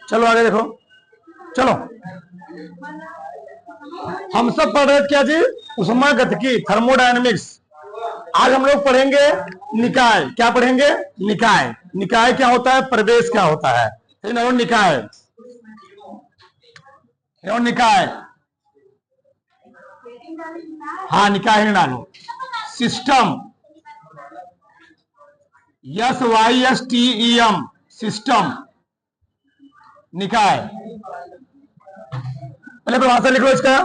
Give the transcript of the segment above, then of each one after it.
चलो आगे देखो। चलो हम सब पढ़ रहे थे क्या जी? ऊष्मागतिकी, थर्मोडायनेमिक्स। आज हम लोग पढ़ेंगे निकाय। क्या पढ़ेंगे? निकाय। निकाय क्या होता है? प्रवेश क्या होता है? निकाय। निकाय, हाँ निकाय ही डालो। सिस्टम, SYSTEM, सिस्टम, निकाय। पहले परिभाषा लिखो इसका।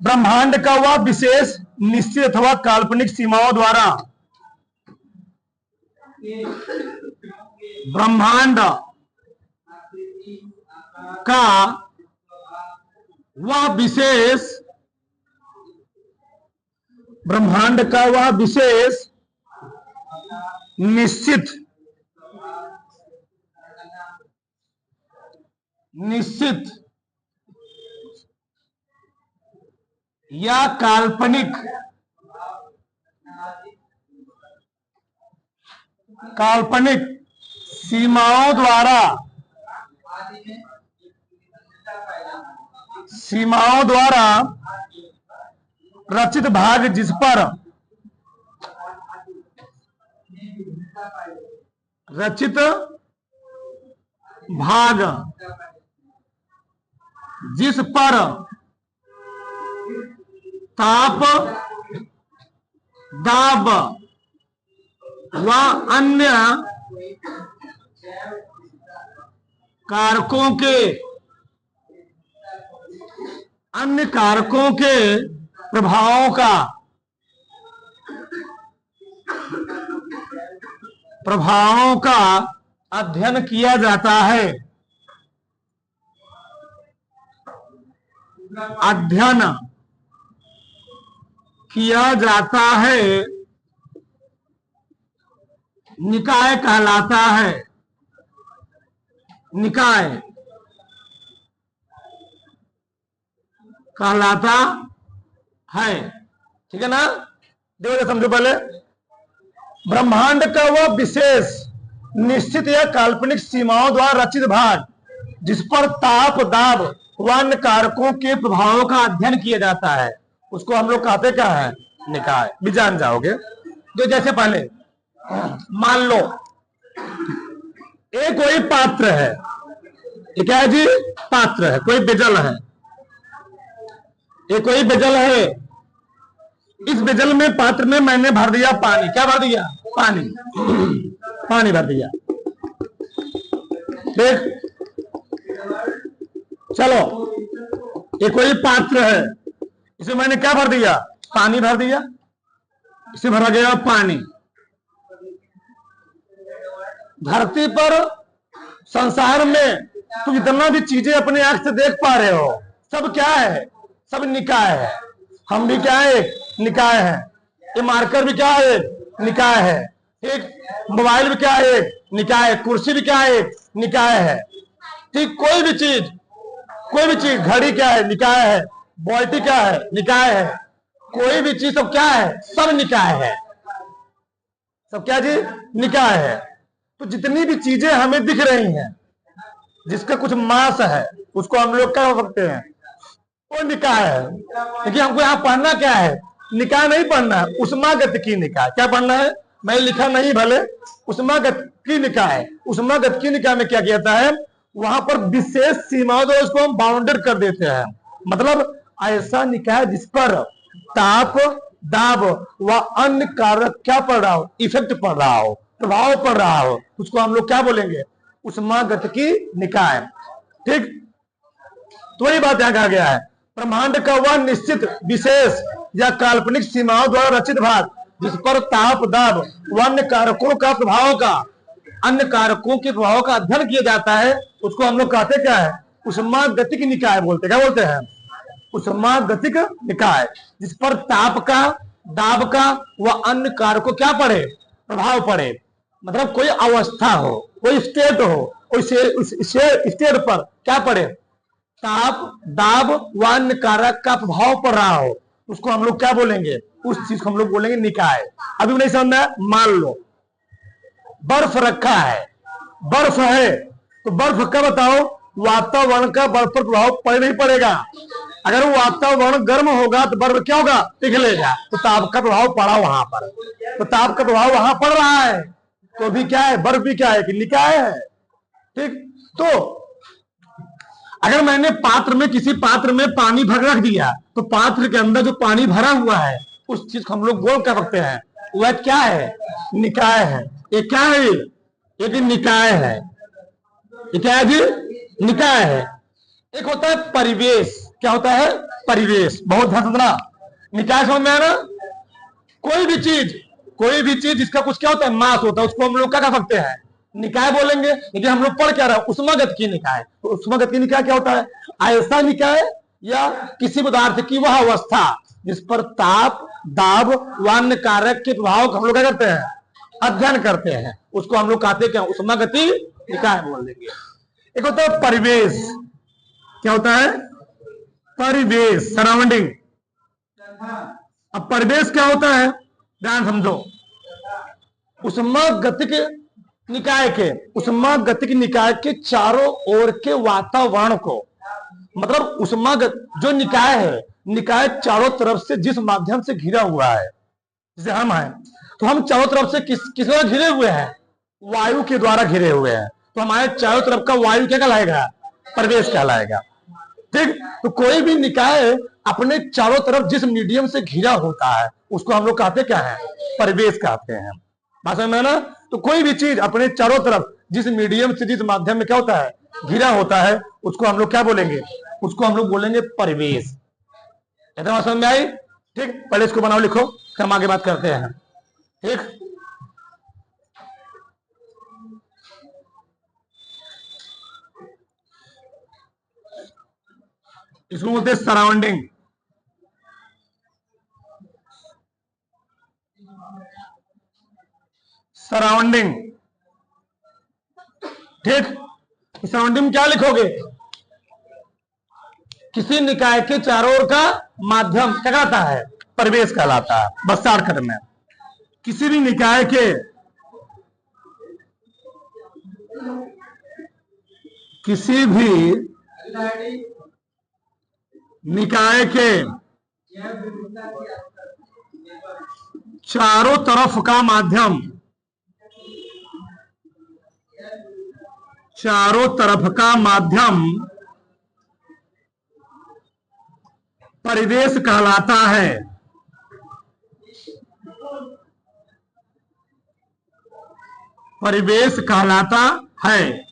ब्रह्मांड का वह विशेष निश्चित अथवा काल्पनिक सीमाओं द्वारा, ब्रह्मांड का वह विशेष, ब्रह्मांड का वह विशेष निश्चित या काल्पनिक सीमाओं द्वारा रचित भाग, जिस पर रचित भाग, जिस पर ताप, दाब व अन्य कारकों के प्रभावों का अध्ययन किया जाता है। निकाय कहलाता है। निकाय कहलाता है। ठीक है ना? देखो समझो पहले। ब्रह्मांड का वह विशेष निश्चित या काल्पनिक सीमाओं द्वारा रचित भाग, जिस पर ताप, दाब व अन्य कारकों के प्रभावों का अध्ययन किया जाता है, उसको हम लोग कहते क्या है? निकाय। भी जान जाओगे। जो जैसे पहले मान लो एक कोई पात्र है। ये क्या है जी? पात्र है। कोई बेजल है। ये कोई बेजल है। इस बेजल में, पात्र में मैंने भर दिया पानी। क्या भर दिया? पानी। पानी भर दिया। देख, चलो ये कोई पात्र है, इसे मैंने क्या भर दिया? पानी भर दिया। इसे भरा गया पानी। धरती पर, संसार में तुम जितना भी चीजें अपने आंख से देख पा रहे हो, सब क्या है? सब निकाय है। हम भी क्या है? निकाय है। ये मार्कर भी क्या है? निकाय है। ठीक, मोबाइल भी क्या है? निकाय है। कुर्सी भी क्या है? निकाय है। ठीक, कोई भी चीज, घड़ी क्या है? निकाय है। बॉल्टी क्या है? निकाय है। कोई भी चीज सब क्या है? सब निकाय है। सब क्या जी? निकाय है। तो जितनी भी चीजें हमें दिख रही हैं, जिसका कुछ मास है, उसको हम लोग क्या हो सकते हैं? वो निकाय है। लेकिन हमको यहाँ पढ़ना क्या है? निकाय नहीं पढ़ना है, ऊष्मागतिकी निकाय। क्या पढ़ना है? मैं लिखा नहीं भले, ऊष्मागतिकी निकाय। ऊष्मागतिकी निकाय में क्या किया जाता है? वहां पर विशेष सीमाओं द्वारा उसको हम बाउंडेड कर देते हैं। मतलब ऐसा निकाय जिस पर ताप, दाब व अन्य कारक क्या पड़ रहा हो? इफेक्ट पड़ रहा हो, प्रभाव पड़ रहा हो, उसको हम लोग क्या बोलेंगे? ऊष्मागतिकी निकाय। ठीक, तो वही बात यहां कहा गया है। ब्रह्मांड का वह निश्चित, विशेष या काल्पनिक सीमाओं द्वारा रचित भाग, जिस पर ताप, दाब व अन्य कारकों के प्रभाव का अध्ययन किया जाता है, उसको हम लोग कहते क्या है? ऊष्मागतिक निकाय बोलते। क्या बोलते हैं? ऊष्मागतिक निकाय। जिस पर ताप का, दाब का व अन्य कारकों क्या पड़े? प्रभाव पड़े। मतलब कोई अवस्था हो, कोई स्टेट हो, उस स्टेट पर क्या पड़े? ताप, दाब व अन्य कारक का प्रभाव पड़ रहा हो, उसको हम लोग क्या बोलेंगे? उस चीज को हम लोग बोलेंगे निकाय। अभी नहीं समझ में? मान लो बर्फ रखा है। बर्फ है तो बर्फ का बताओ, वातावरण का बर्फ पर प्रभाव पड़े नहीं पड़ेगा। अगर वो वातावरण गर्म होगा तो बर्फ क्या होगा, पिघलेगा। तो ताप का प्रभाव पड़ा वहां पर, तो ताप का प्रभाव वहां पड़ रहा है, तो भी क्या है, बर्फ भी क्या है कि निकाय है। ठीक, तो अगर मैंने पात्र में, किसी पात्र में पानी भर रख दिया, तो पात्र के अंदर जो पानी भरा हुआ है उस चीज को हम लोग गोल कर सकते हैं, वह क्या है, निकाय है। ये क्या है, एक निकाय है। ये क्या है जी, निकाय है। एक होता है परिवेश। क्या होता है, परिवेश। बहुत ध्यान समझना, निकाय समझ में आया ना। कोई भी चीज जिसका कुछ क्या होता है, मास होता है, उसको हम लोग क्या कर सकते हैं, निकाय बोलेंगे। लेकिन हम लोग पढ़ क्या रहे, उष्मागतिकी निकाय। तो उष्मागतिकी निकाय क्या होता है, ऐसा निकाय या किसी पदार्थ की वह अवस्था जिस पर ताप, दाब व अन्य कारक के प्रभाव हम लोग क्या करते हैं, अध्ययन करते हैं, उसको हम लोग कहते हैं क्या, उष्मागति निकाय बोल देंगे। एक होता है परिवेश। क्या होता है, परिवेश, सराउंडिंग। अब परिवेश क्या होता है, ध्यान समझो। उष्मागतिक निकाय के चारों ओर के वातावरण को, मतलब जो निकाय है, निकाय चारों तरफ से जिस माध्यम से घिरा हुआ है, जैसे हम हैं तो हम चारों तरफ से किस द्वारा घिरे हुए हैं, वायु के द्वारा घिरे हुए हैं। तो हमारे चारों तरफ का वायु क्या कहलाएगा, परिवेश कहलाएगा। ठीक, तो कोई भी निकाय अपने चारों तरफ जिस मीडियम से घिरा होता है उसको हम लोग कहते क्या है, परिवेश कहते हैं। बात समझ में ना। तो कोई भी चीज अपने चारों तरफ जिस मीडियम से, जिस माध्यम में क्या होता है, घिरा होता है, उसको हम लोग क्या बोलेंगे, उसको हम लोग बोलेंगे परिवेश। बात समझ में आई। ठीक, पहले इसको बनाओ, लिखो, फिर हम आगे बात करते हैं। ठीक, इसको बोलते हैं सराउंडिंग। सराउंडिंग। ठीक, सराउंडिंग में क्या लिखोगे, किसी निकाय के चारों ओर का माध्यम क्या कहलाता है, परिवेश कहलाता है। बस शॉर्टकट में, किसी भी निकाय के चारों तरफ का माध्यम, परिवेश कहलाता है। परिवेश कहलाता है।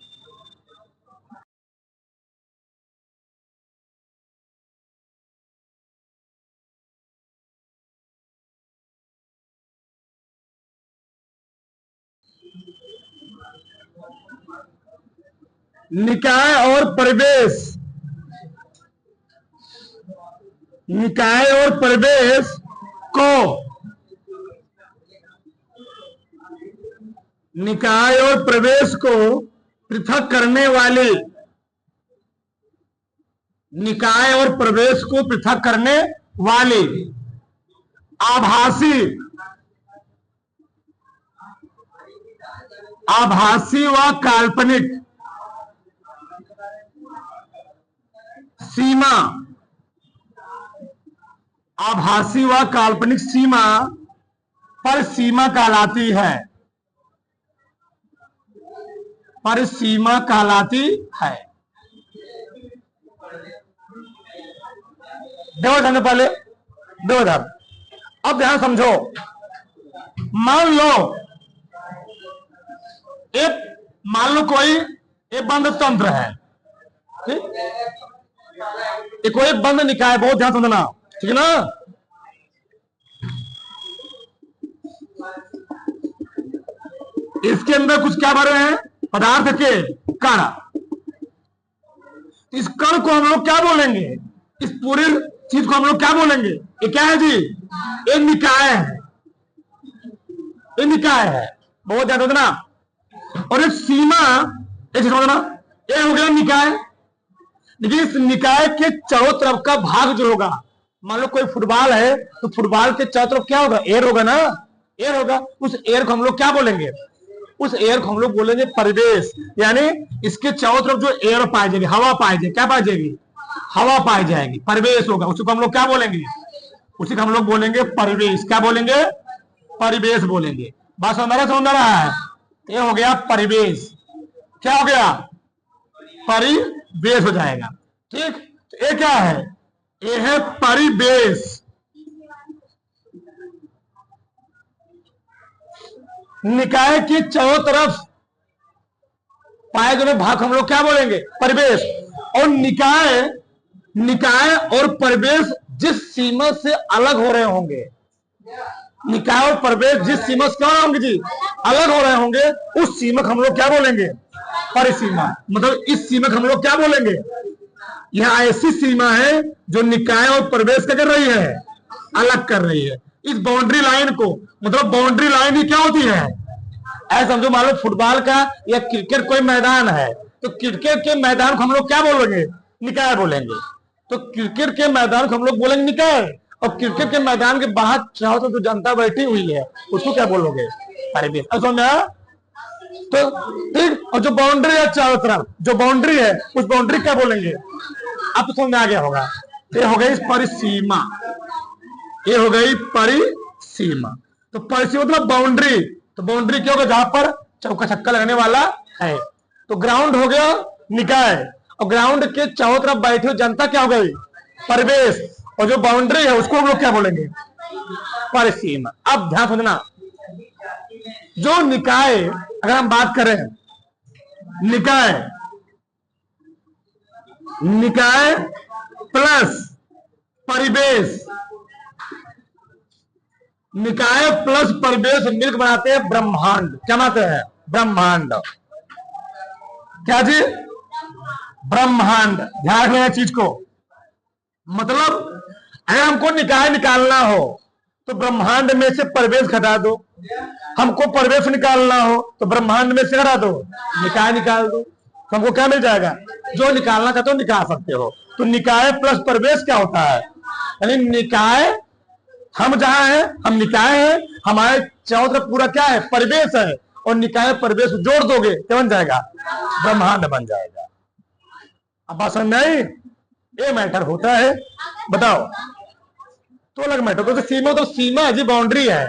निकाय और परिवेश, निकाय और परिवेश को, निकाय और प्रवेश को पृथक करने वाली, निकाय और प्रवेश को पृथक करने वाली आभासी व काल्पनिक सीमा, आभासी व काल्पनिक सीमा परिसीमा कहलाती है। परिसीमा कहलाती है। देखो ध्यान, पहले देखो ध्यान, अब ध्यान समझो। मान लो कोई एक बंद तंत्र है, ठीक, कोई बंद निकाय, बहुत ध्यान समझना, ठीक है ना। इसके अंदर कुछ क्या भरे हैं, पदार्थ के कण। इस कण को हम लोग क्या बोलेंगे, इस पूरी चीज को हम लोग क्या बोलेंगे, ये क्या है जी, ये निकाय है। ये निकाय है, बहुत ध्यान रखना। और एक सीमा, एक समझना, ये हो गया निकाय। लेकिन इस निकाय के चारों तरफ का भाग जो होगा, मान लो कोई फुटबॉल है तो फुटबॉल के चारों तरफ क्या होगा, एयर होगा ना, एयर होगा। उस एयर को हम लोग क्या बोलेंगे, उस एयर को हम लोग बोलेंगे परिवेश। यानी इसके चारों तरफ जो एयर पाई जाएगी, हवा पाई जाएगी, क्या पाई जाएगी, हवा पाई जाएगी, परिवेश होगा। उसी को हम लोग क्या बोलेंगे, उसी को हम लोग बोलेंगे परिवेश। क्या बोलेंगे, परिवेश बोलेंगे। बात समझ रहा है। ये हो गया परिवेश। क्या हो गया, परिवेश हो जाएगा। ठीक, तो ये क्या है, ये है परिवेश। निकाय के चारों तरफ पाए जाने भाग हम लोग क्या बोलेंगे, परिवेश। और निकाय और परिवेश जिस सीमा से अलग हो रहे होंगे, निकाय और परिवेश जिस सीमा से क्या होंगे जी, अलग हो रहे होंगे, उस सीमा को हम लोग क्या बोलेंगे, परिसीमा। मतलब इस सीमा को हम लोग क्या बोलेंगे, यह ऐसी सीमा है जो निकाय और परिवेश क्या कर रही है, अलग कर रही है। इस बाउंड्री लाइन को, मतलब बाउंड्री लाइन ही क्या होती है, ऐसा समझो मान लो फुटबॉल का या क्रिकेट कोई मैदान है, तो क्रिकेट के मैदान को हम लोग क्या बोलेंगे, निकाय बोलेंगे। तो क्रिकेट के मैदान को हम लोग बोलेंगे निकाय, और क्रिकेट के मैदान के बाहर चाहो तो जो जनता बैठी हुई है उसको क्या बोलोगे, परिवेश। समझा। तो ठीक, और जो बाउंड्री है चारों तरफ, जो बाउंड्री है उस बाउंड्री क्या बोलेंगे, अब तो समझ में आ गया होगा। ये हो गई परिसीमा, ये हो गई परिसीमा। तो परिसीमा मतलब बाउंड्री। तो बाउंड्री क्या होगा, जहां पर चौका छक्का लगने वाला है। तो ग्राउंड हो गया निकाय, और ग्राउंड के चारों तरफ बैठी हुई जनता क्या हो गई, परिवेश। और जो बाउंड्री है उसको हम लोग क्या बोलेंगे, परिसीमा। अब ध्यान समझना, जो निकाय, अगर हम बात करें निकाय प्लस परिवेश, निकाय प्लस परिवेश मिलकर बनाते हैं ब्रह्मांड। क्या बनाते हैं, ब्रह्मांड। क्या जी, ब्रह्मांड। ध्यान रखना चीज को। मतलब अगर हमको निकाय निकालना हो तो ब्रह्मांड में से परिवेश घटा दो, हमको परिवेश निकालना हो तो ब्रह्मांड में से घटा दो, निकाय निकाल दो, तो हमको क्या मिल जाएगा, जो निकालना चाहते हो निकाल सकते हो। तो निकाय प्लस परिवेश क्या होता है, यानी निकाय, हम जहां हैं हम निकाय है, हमारे चारों तरफ पूरा क्या है, परिवेश है, और निकाय परिवेश जोड़ दोगे क्या बन जाएगा, ब्रह्मांड बन जाएगा। अब बात समझ में आई, ये मैटर होता है। बताओ, तो अलग मैटर, तो सीमा, तो सीमा है जी, बाउंड्री है।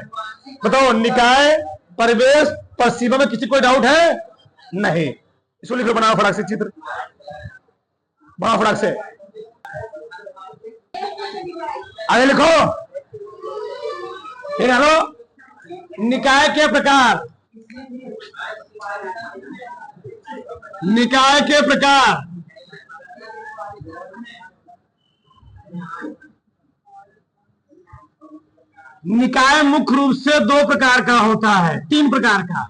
बताओ, निकाय परिवेश पर सीमा में किसी कोई डाउट है नहीं। इसको लिखो, बनाओ फटाक से चित्र, बनाओ फटाक से, आगे लिखो। फिर हेलो, निकाय के प्रकार, निकाय के प्रकार, निकाय मुख्य रूप से दो प्रकार का होता है, तीन प्रकार का।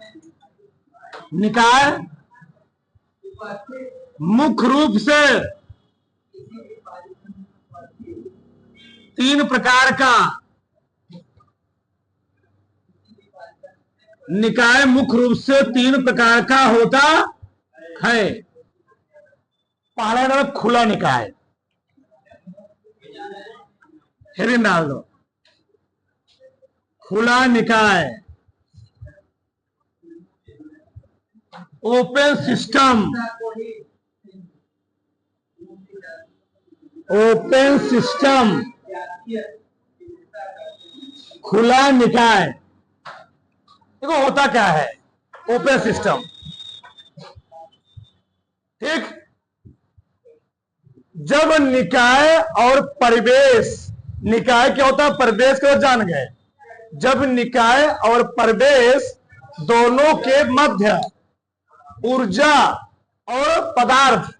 निकाय मुख्य रूप से तीन प्रकार का, निकाय मुख्य रूप से तीन प्रकार का होता है। पहला नाम खुला निकाय, हेडिंग डाल दो, खुला निकाय, ओपन सिस्टम, ओपन सिस्टम, खुला निकाय। देखो होता क्या है, ओपन सिस्टम, ठीक। जब निकाय और परिवेश, निकाय क्या होता है, परिवेश को जान गए। जब निकाय और परिवेश दोनों के मध्य ऊर्जा और पदार्थ,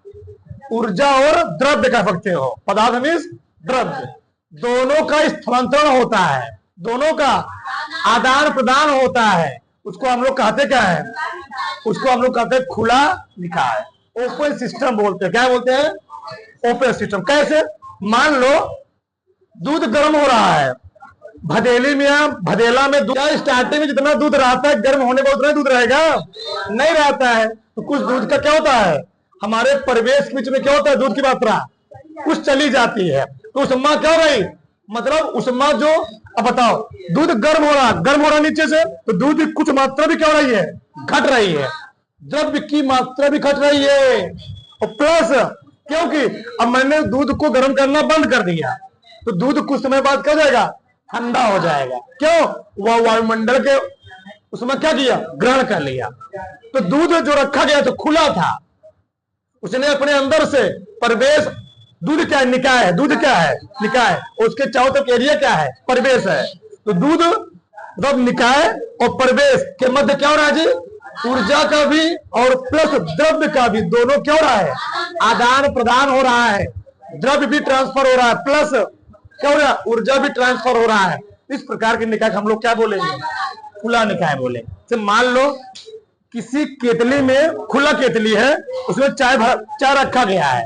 ऊर्जा और द्रव्य कह सकते हो, पदार्थ मीन्स द्रव्य, दोनों का स्थानांतरण होता है, दोनों का आदान प्रदान होता है, उसको हम लोग कहते क्या है, उसको हम लोग कहते हैं खुला निकाय, ओपन सिस्टम बोलते हैं। क्या बोलते हैं, ओपन सिस्टम। कैसे, मान लो दूध गर्म हो रहा है, भदेली में, भदेला में दूध, स्टार्टिंग में जितना दूध रहता है गर्म होने पर उतना दूध रहेगा, नहीं रहता है। तो कुछ दूध का क्या होता है, हमारे परिवेश के बीच में क्या होता है, दूध की मात्रा कुछ चली जाती है, तो उस मां क्या हो गई, मतलब उष्मा जो, अब बताओ दूध गर्म हो रहा नीचे से, तो दूध की कुछ मात्रा भी क्या हो रही है, घट रही है, द्रव्य की मात्रा भी घट रही है। और प्लस क्योंकि अब मैंने दूध को गर्म करना बंद कर दिया, तो दूध कुछ समय बाद क्या हो जाएगा, ठंडा हो जाएगा। क्यों, वह वायुमंडल के उसमें क्या किया, ग्रहण कर लिया। तो दूध जो रखा गया तो खुला था, उसने अपने अंदर से प्रवेश, दूध क्या है, निकाय है, दूध क्या है, निकाय, उसके चारों तरफ एरिया क्या है, प्रवेश है। तो दूध मतलब निकाय और प्रवेश के मध्य क्या हो रहा है जी, ऊर्जा का भी और प्लस द्रव्य का भी, दोनों क्या हो रहा है, आदान प्रदान हो रहा है, द्रव्य भी ट्रांसफर हो रहा है, प्लस क्या हो रहा है, ऊर्जा भी ट्रांसफर हो रहा है। इस प्रकार के निकाय हम लोग क्या बोलेंगे, खुला निकाय बोले। तो मान लो किसी केतली में, खुला केतली है, उसमें चाय रखा गया है,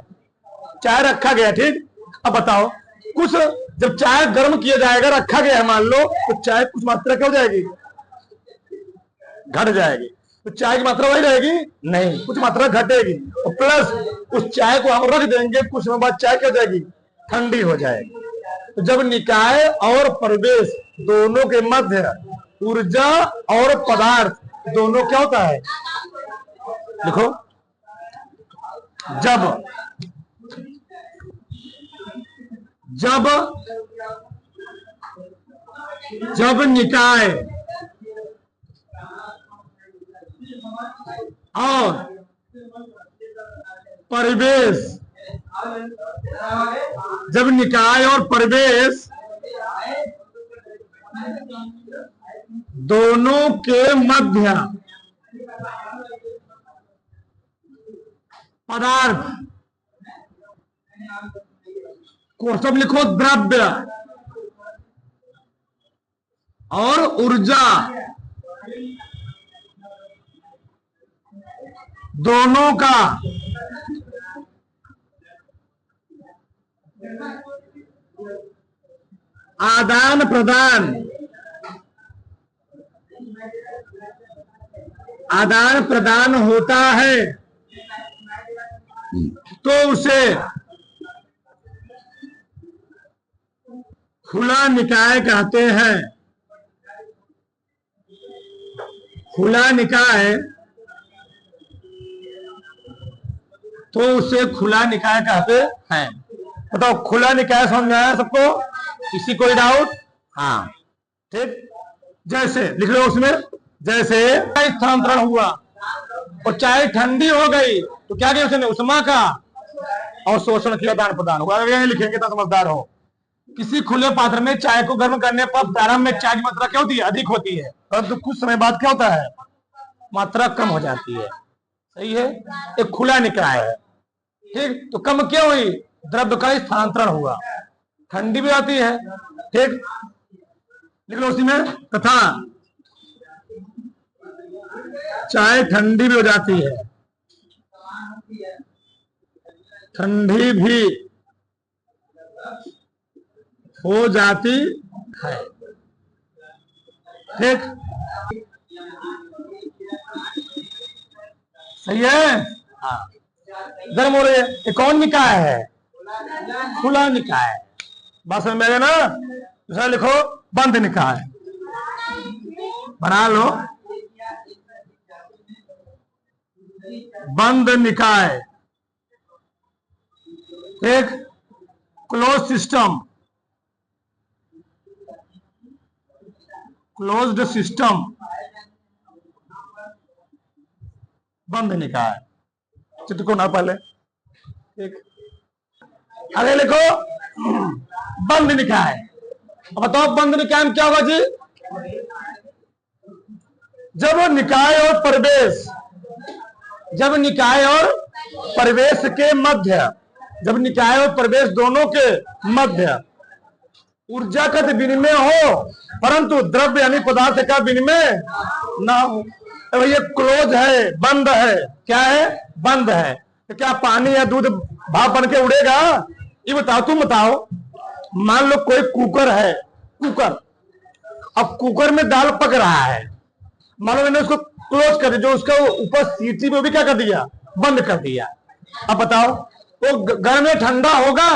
चाय रखा गया, ठीक। अब बताओ कुछ जब चाय गर्म किया जाएगा, रखा गया है मान लो, तो चाय कुछ मात्रा क्या हो जाएगी, घट जाएगी। तो चाय की मात्रा वही रहेगी नहीं, कुछ मात्रा घटेगी। और प्लस उस चाय को हम रख देंगे, कुछ समय बाद चाय क्या हो जाएगी, ठंडी हो जाएगी। तो जब निकाय और प्रवेश दोनों के मध्य ऊर्जा और पदार्थ दोनों क्या होता है, देखो जब जब जब निकाय और परिवेश, जब निकाय और परिवेश दोनों के मध्य पदार्थ को सब लिखो, द्रव्य और ऊर्जा दोनों का आदान प्रदान होता है, तो उसे खुला निकाय कहते हैं। खुला निकाय, तो उसे खुला निकाय कहते हैं। बताओ खुला निकाय समझ में आया सबको, किसी कोई डाउट? हाँ ठीक। जैसे लिख लो उसमें, जैसे स्थानांतरण हुआ और चाय ठंडी हो गई, तो क्या किया उसने, उष्मा का और शोषण किया, आदान प्रदान हुआ। अगर लिखेंगे तो समझदार हो। किसी खुले पात्र में चाय को गर्म करने पर प्रारंभ में चाय की मात्रा क्या होती है, अधिक होती है, परंतु कुछ समय बाद क्या होता है, मात्रा कम हो जाती है। सही है, एक खुला निकाय है, ठीक। तो कम क्यों हुई, द्रव्य का स्थानांतरण हुआ, ठंडी भी आती है, ठीक। लिख लो उसी में, तथा चाय ठंडी भी हो जाती है, ठंडी भी हो जाती है, ठीक। सही है, हाँ। गर्म हो रही है, ये कौन निकाय है, खुला निकाय। बस समझ में ना, दूसरा लिखो बंद निकाय, बना लो बंद निकाय, एक क्लोज सिस्टम, क्लोज्ड सिस्टम बंद निकाय। चित्र को ना पहले, ठीक। आगे लिखो बंद निकाय। अब बताओ बंद निकाय में क्या होगा जी, जब निकाय और प्रवेश, जब निकाय और प्रवेश के मध्य, जब निकाय और प्रवेश दोनों के मध्य ऊर्जा का विनिमय हो, परंतु द्रव्य यानी पदार्थ का विनिमय ना हो। तो ये क्लोज है, बंद है, क्या है, बंद है। तो क्या पानी या दूध भाप बन के उड़ेगा, ये बताओ, तुम बताओ। मान लो कोई कुकर है, कुकर, अब कुकर में दाल पक रहा है, मान लो मैंने उसको क्लोज कर दिया, जो उसका ऊपर सीटी में भी क्या कर दिया, बंद कर दिया। अब बताओ वो गर्म में ठंडा होगा,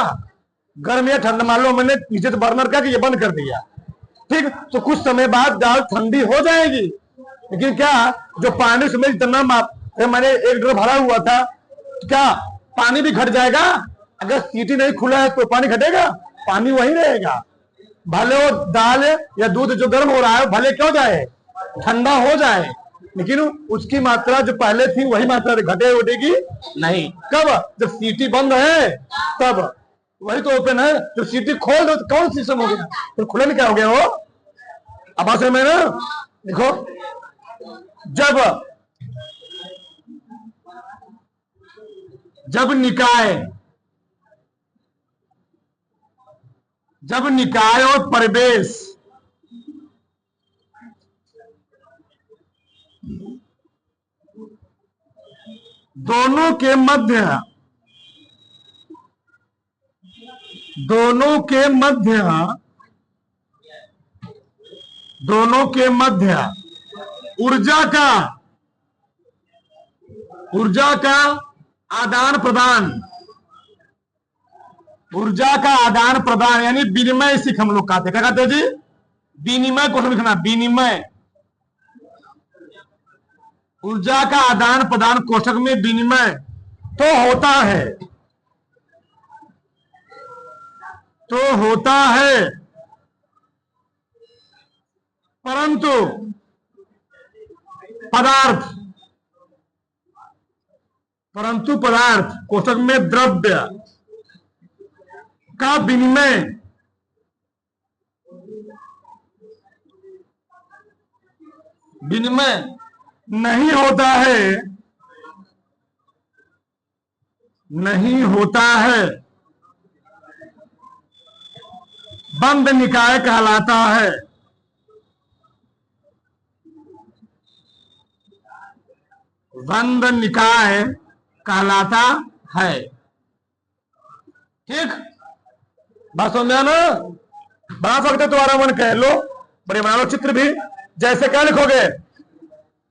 गर्म या ठंडा, मान लो मैंने नीचे से बर्नर का कि ये बंद कर दिया, ठीक, तो कुछ समय बाद दाल ठंडी हो जाएगी। लेकिन क्या जो पानी उसमें जितना मैंने 1 लीटर भरा हुआ था, क्या पानी भी घट जाएगा? अगर सीटी नहीं खुला है तो पानी घटेगा? पानी वही रहेगा। भले वो दाल या दूध जो गर्म हो रहा है भले क्यों जाए, ठंडा हो जाए, लेकिन उसकी मात्रा जो पहले थी वही मात्रा घटे उठेगी नहीं। कब? जब सीटी बंद है तब। वही तो ओपन है, जब सीटी खोल दो तो कौन सिस्टम हो गया? तो खुले में क्या हो गया वो? अब आसर में ना देखो, जब निकाय और परिवेश दोनों के मध्य ऊर्जा का आदान प्रदान यानी विनिमय सीख हम लोग कहते हैं। क्या कहते हैं जी? विनिमय को लिखना, विनिमय, ऊर्जा का आदान प्रदान कोष्ठक में विनिमय तो होता है, परंतु पदार्थ कोष्ठक में द्रव्य का विनिमय नहीं होता है, बंद निकाय कहलाता है। बंद निकाय कहलाता है। ठीक, बात समझ में ना? बना सकते तो आराम कह लो, बड़े बना लो चित्र भी। जैसे क्या लिखोगे?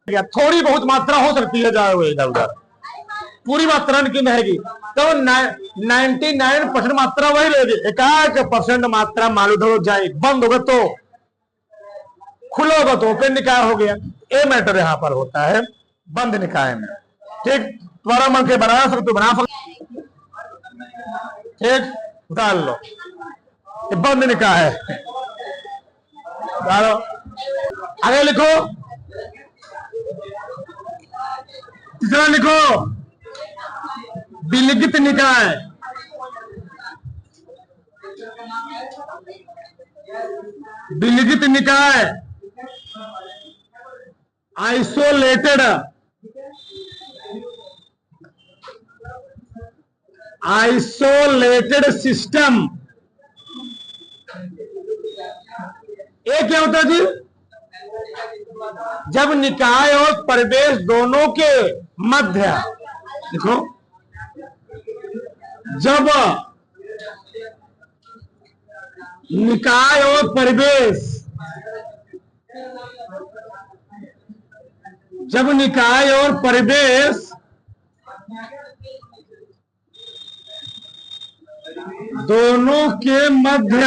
थोड़ी बहुत मात्रा हो सकती है, जाए हुए इधर उधर, पूरी मात्रा की रहेगी तो 99% मात्रा वही रहेगी। 1% मात्रा मालूम हो जाए, बंद होगा तो खुला होगा तो ओपन निकाय हो गया। ये मैटर यहां पर होता है बंद निकाय में। ठीक, तुम्हारा मन के बना सकते बना सकते, ठीक, डाल लो, ये बंद निकाय है। डालो, आगे लिखो, तीसरा लिखो विलिखित निकाय। विलिखित निकाय आइसोलेटेड सिस्टम। ये क्या होता है जी? जब निकाय और परिवेश दोनों के मध्य, देखो, जब निकाय और परिवेश दोनों के मध्य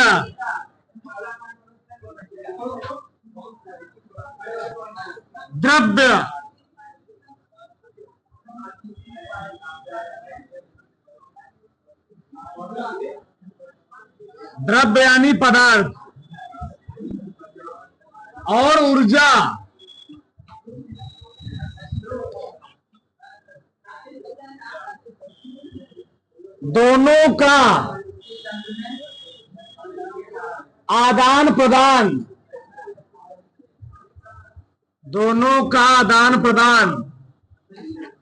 द्रव्य यानी पदार्थ और ऊर्जा दोनों का आदान प्रदान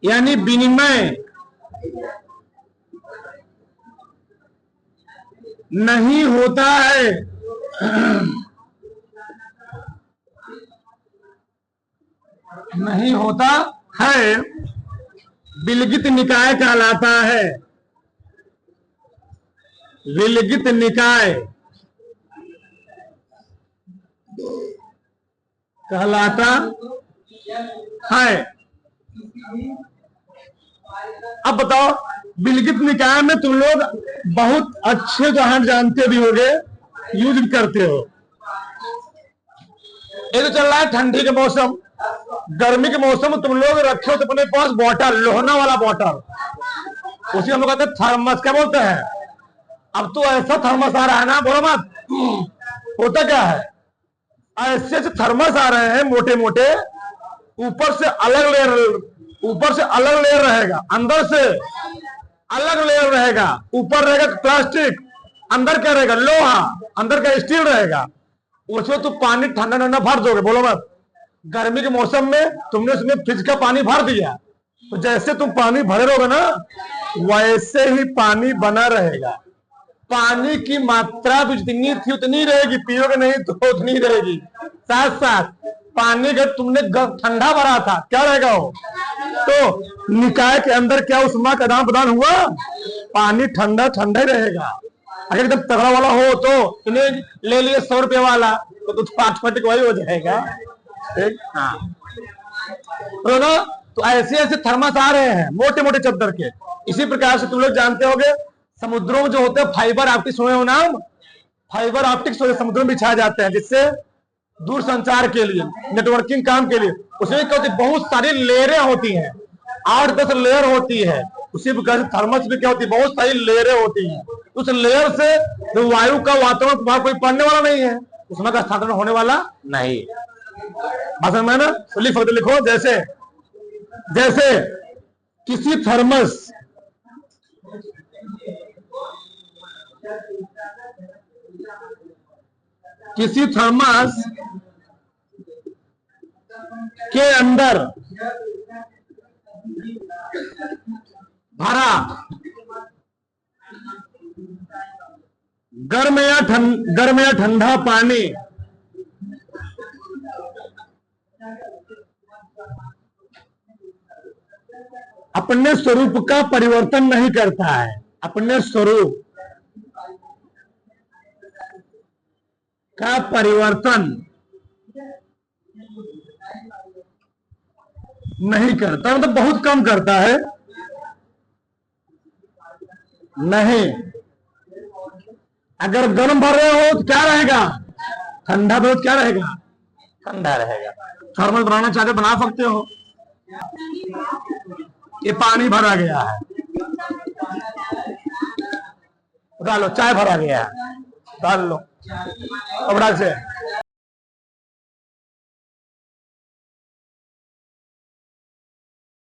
यानी विनिमय नहीं होता है। विलिखित निकाय कहलाता है। विलिखित निकाय कहलाता है। अब बताओ विलगित निकाय में तुम लोग बहुत अच्छे जहां जानते भी होगे, यूज करते हो। ये तो चल रहा है ठंडी के मौसम, गर्मी के मौसम में तुम लोग रखे हो तो अपने पास बॉटल, लोहना वाला बॉटल, उसी हम लोग कहते हैं थर्मस। क्या बोलते हैं? अब तो ऐसा थर्मस आ रहा है ना, बोलो मत। होता क्या है, ऐसे ऐसे थर्मस आ रहे हैं मोटे मोटे, ऊपर से अलग लेयर रहेगा, अंदर से अलग लेयर रहेगा। ऊपर रहेगा प्लास्टिक, अंदर क्या रहेगा? लोहा, अंदर का स्टील रहेगा। उसमें तो पानी ठंडा ठंडा भर दोगे, बोलो मत। गर्मी के मौसम में तुमने उसमें फ्रिज का पानी भर दिया, तो जैसे तुम पानी भरे रहोगे ना, वैसे ही पानी बना रहेगा। पानी की मात्रा भी जितनी थी उतनी रहेगी, पियोगे नहीं तो उतनी रहेगी। साथ साथ पानी का तुमने ठंडा भरा था, क्या रहेगा वो? तो निकाय के अंदर क्या उष्मा का आदान प्रदान हुआ? पानी ठंडा ठंडा ही रहेगा। अगर एकदम तगड़ा वाला हो तो इन्हें ले लिए 100 रुपये वाला, तो ऑटोमेटिक वही हो जाएगा। ठीक, हाँ। तो ना, तो ऐसे ऐसे थर्मस आ रहे हैं मोटे मोटे चद्दर के। इसी प्रकार से तुम लोग जानते होगे, समुद्रों में जो होते हैं फाइबर ऑप्टिक्स, सुने हो नाम? फाइबर ऑप्टिक्स समुद्रों में बिछाए जाते हैं, जिससे दूर संचार के लिए, नेटवर्किंग काम के लिए। उसमें क्या होती है? बहुत सारी लेयरें होती हैं, 8-10 लेयर होती है। उसी प्रकार से थर्मस में क्या होती है? बहुत सारी लेयरें होती हैं। उस लेयर से तो वायु का वातावरण प्रभाव कोई पड़ने वाला नहीं है, उसमें का स्थानांतरण होने वाला नहीं। भाषण में ना तो लिखो, जैसे जैसे किसी थर्मस के अंदर भरा गर्म या ठंडा पानी अपने स्वरूप का परिवर्तन नहीं करता है, अपने स्वरूप का परिवर्तन नहीं करता, मतलब बहुत कम करता है। नहीं, अगर गर्म भर रहे हो तो क्या रहेगा? ठंडा भरो तो क्या रहेगा? ठंडा रहेगा। थर्मल बनाना चाहते बना सकते हो। ये पानी भरा गया है, डालो। चाय भरा गया है, डाल लो कपड़ा से।